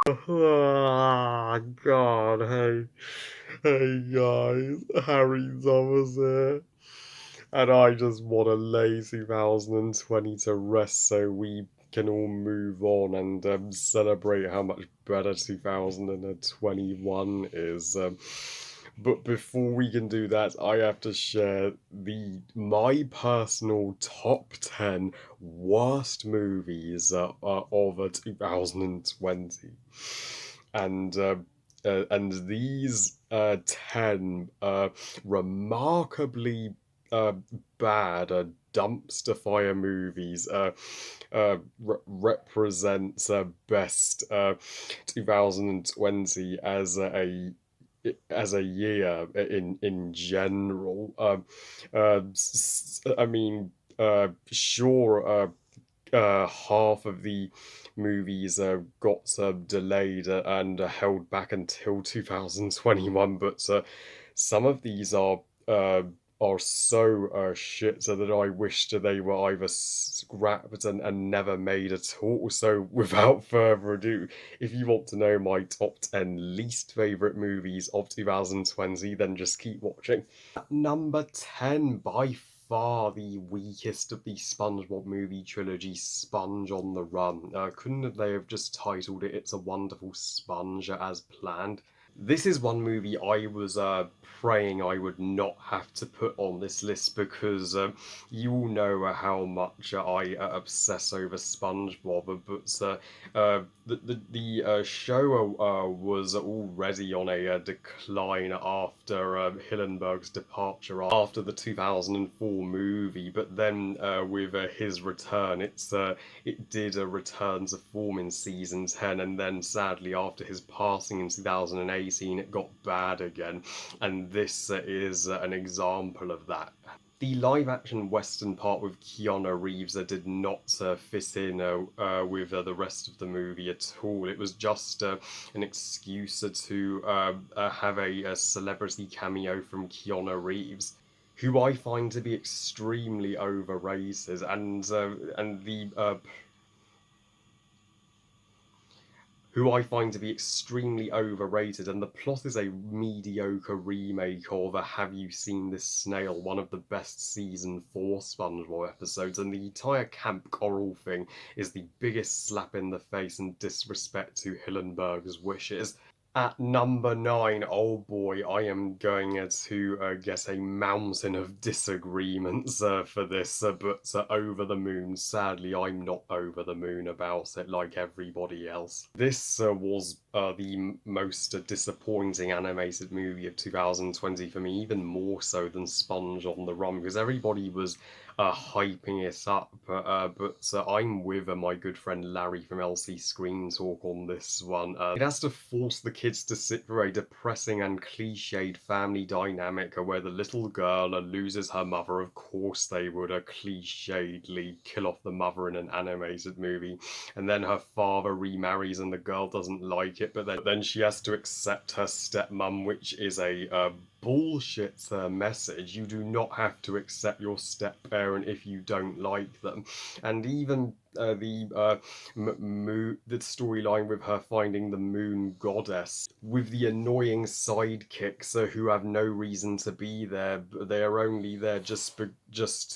Oh, God, hey guys, Harry Thomas here. And I just want to lay 2020 to rest so we can all move on and celebrate how much better 2021 is. But before we can do that, I have to share my personal top 10 worst movies of 2020. And these 10 remarkably uh, bad dumpster fire movies represents best 2020 as a year in general. I mean, sure, half of the movies got delayed and held back until 2021, but some of these uh, are so shit so that I wished they were either scrapped and never made at all. So without further ado, if you want to know my top 10 least favourite movies of 2020, then just keep watching. At number 10, by far the weakest of the SpongeBob movie trilogy, Sponge on the Run. Couldn't they have just titled it It's a Wonderful Sponge as planned? This is one movie I was praying I would not have to put on this list because you all know how much I obsess over SpongeBob, but the show was already on a decline after Hillenburg's departure after the 2004 movie, but then with his return, it did return to form in season 10, and then sadly after his passing in 2018 it got bad again, and this is an example of that. The live action western part with Keanu Reeves did not fit in with the rest of the movie at all. It was just an excuse to have a celebrity cameo from Keanu Reeves, who I find to be extremely overrated, and the who I find to be extremely overrated, and the plot is a mediocre remake of Have You Seen This Snail, one of the best season 4 SpongeBob episodes, and the entire Camp Coral thing is the biggest slap in the face and disrespect to Hillenburg's wishes. At number 9, oh boy, I am going to get a mountain of disagreements for this, but Over the Moon. Sadly, I'm not over the moon about it like everybody else. This was the most disappointing animated movie of 2020 for me, even more so than Sponge on the Run, because everybody was hyping it up, but I'm with my good friend Larry from LC Screen Talk on this one. It has to force the kids to sit through a depressing and cliched family dynamic where the little girl loses her mother. Of course they would clichédly kill off the mother in an animated movie, and then her father remarries and the girl doesn't like it, but then she has to accept her stepmom, which is a bullshit message. You do not have to accept your step parent if you don't like them. And even the storyline with her finding the moon goddess, with the annoying sidekicks who have no reason to be there. They are only there just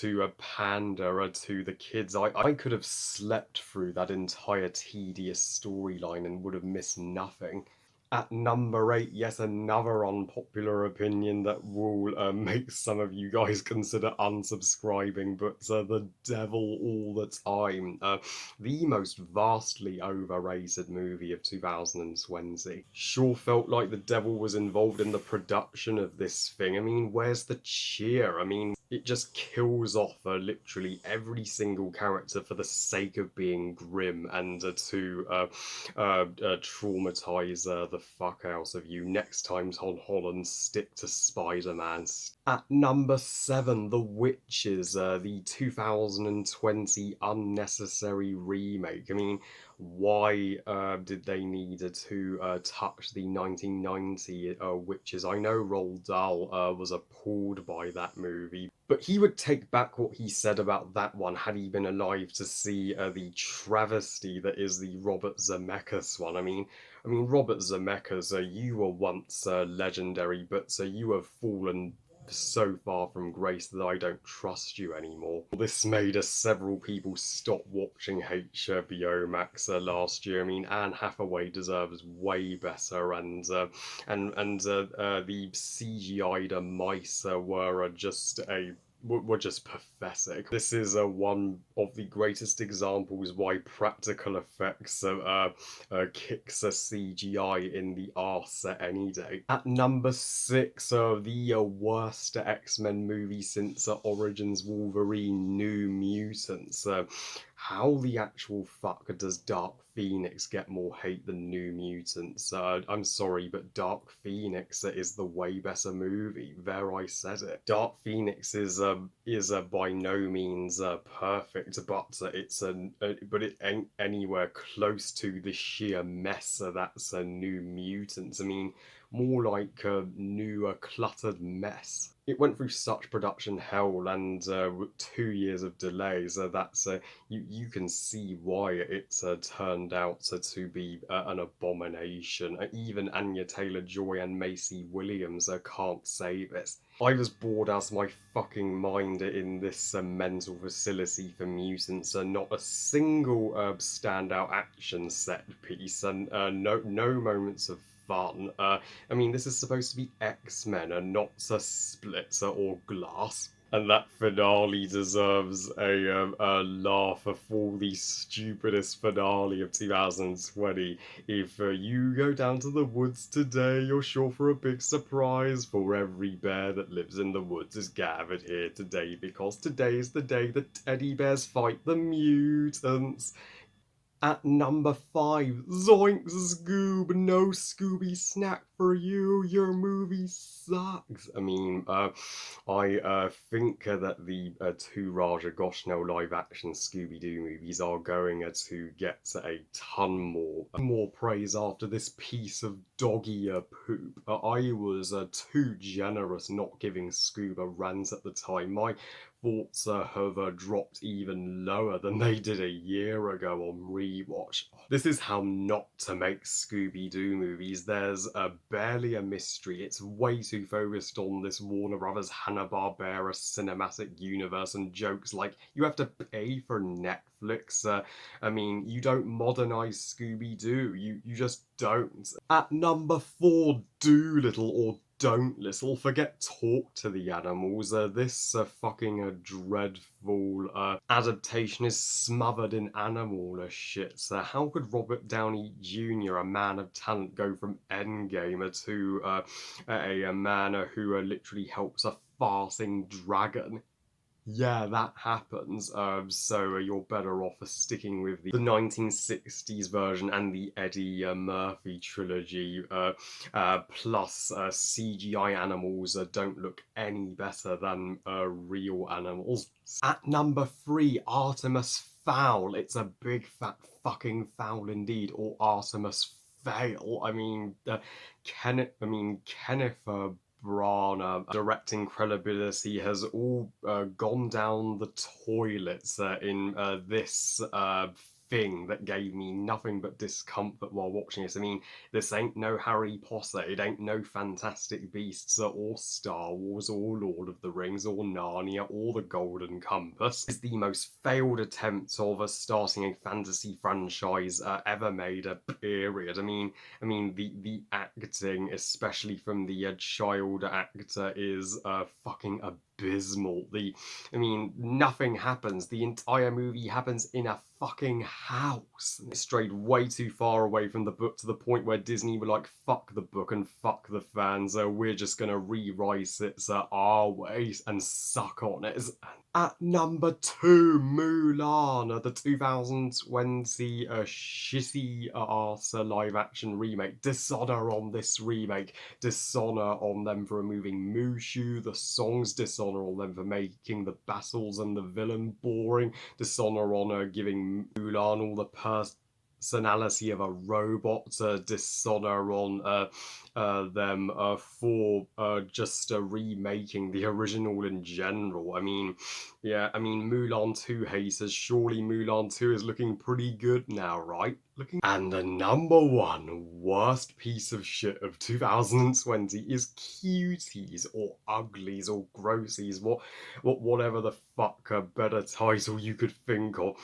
to pander to the kids. I could have slept through that entire tedious storyline and would have missed nothing. At number 8, yet another unpopular opinion that will make some of you guys consider unsubscribing, but The Devil All the Time, the most vastly overrated movie of 2020. Sure felt like the devil was involved in the production of this thing. I mean, where's the cheer? I mean, it just kills off literally every single character for the sake of being grim and to traumatize the fuck out of you. Next time, Tom Holland, stick to Spider-Man. At number 7, The Witches, the 2020 unnecessary remake. I mean, why did they need to touch the 1990 Witches? I know Roald Dahl was appalled by that movie, But he would take back what he said about that one had he been alive to see the travesty that is the Robert Zemeckis one. I mean, Robert Zemeckis, you were once legendary, but you have fallen so far from grace that I don't trust you anymore. This made several people stop watching HBO Max last year. I mean, Anne Hathaway deserves way better, and the CGI'd mice were just pathetic. This is one of the greatest examples why practical effects kicks a CGI in the arse any day. At number 6, the worst X-Men movie since Origins Wolverine New Mutants. How the actual fuck does Dark Phoenix get more hate than New Mutants? I'm sorry, but Dark Phoenix is the way better movie. There, I said it. Dark Phoenix is by no means perfect, but but it ain't anywhere close to the sheer mess that's a New Mutants. I mean, more like a new cluttered mess. It went through such production hell and 2 years of delays. You can see why it turned out to be an abomination. Even Anya Taylor-Joy and Macy Williams can't save it. I was bored out of my fucking mind in this mental facility for mutants, and not a single standout action set piece, and no moments of fun. I mean, this is supposed to be X-Men and not a Splitter or Glass. And that finale deserves a laugh for the stupidest finale of 2020. If you go down to the woods today, you're sure for a big surprise, for every bear that lives in the woods is gathered here today, because today is the day the teddy bears fight the mutants. At number 5, zoinks Scoob, no Scooby snack for you, your movie sucks. I think that the two Raja Gosnell live action Scooby-Doo movies are going to get a ton more praise after this piece of doggy poop. I was too generous not giving Scoob a rant at the time. My thoughts have dropped even lower than they did a year ago on rewatch. This is how not to make Scooby-Doo movies. There's barely a mystery. It's way too focused on this Warner Brothers Hanna-Barbera cinematic universe and jokes like you have to pay for Netflix. You don't modernize Scooby-Doo. You just don't. At number 4, Dolittle, or Don't Little. Forget Talk to the Animals. This fucking dreadful adaptation is smothered in animal shit. How could Robert Downey Jr., a man of talent, go from Endgame to a man who literally helps a farting dragon? Yeah, that happens. So you're better off sticking with the 1960s version and the Eddie Murphy trilogy. Plus, CGI animals don't look any better than real animals. At number 3, Artemis Fowl. It's a big fat fucking foul indeed, or Artemis Fail. Kenneth Branagh directing credibility has all gone down the toilets in this thing that gave me nothing but discomfort while watching it. This ain't no Harry Potter, it ain't no Fantastic Beasts or Star Wars or Lord of the Rings or Narnia or The Golden Compass. It's the most failed attempt of starting a fantasy franchise ever made, period. The acting, especially from the child actor, is fucking abysmal. Nothing happens. The entire movie happens in a fucking house. It strayed way too far away from the book to the point where Disney were like, fuck the book and fuck the fans. We're just gonna rewrite it our way and suck on it. At number 2, Mulan, the 2020 shitty arse live action remake. Dishonor on this remake. Dishonor on them for removing Mushu, the songs. Dishonor on them for making the battles and the villain boring. Dishonor on giving Mulan all the personality of a robot to dishonor on them for just remaking the original in general. I mean, yeah, I mean, Mulan 2 haters, surely Mulan 2 is looking pretty good now, right? And the number one worst piece of shit of 2020 is Cuties or Uglies or Grossies, whatever the fuck a better title you could think of.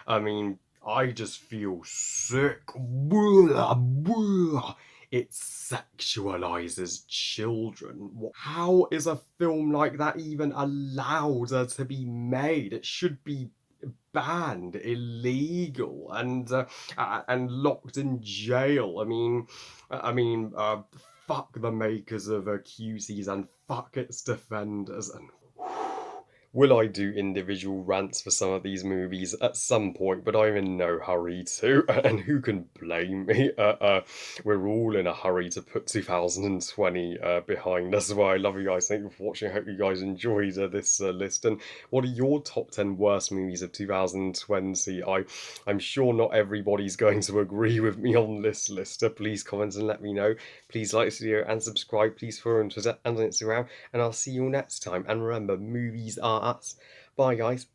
I mean, I just feel sick. It sexualizes children. How is a film like that even allowed to be made? It should be banned, illegal, and locked in jail. Fuck the makers of Cuties and fuck its defenders. And will I do individual rants for some of these movies at some point, but I'm in no hurry to, and who can blame me? We're all in a hurry to put 2020 behind us. Well, I love you guys. Thank you for watching. I hope you guys enjoyed this list. And what are your top 10 worst movies of 2020? I'm sure not everybody's going to agree with me on this list. Please comment and let me know. Please like this video and subscribe. Please follow on Twitter and on Instagram. And I'll see you all next time. And remember, movies are us. Bye, guys.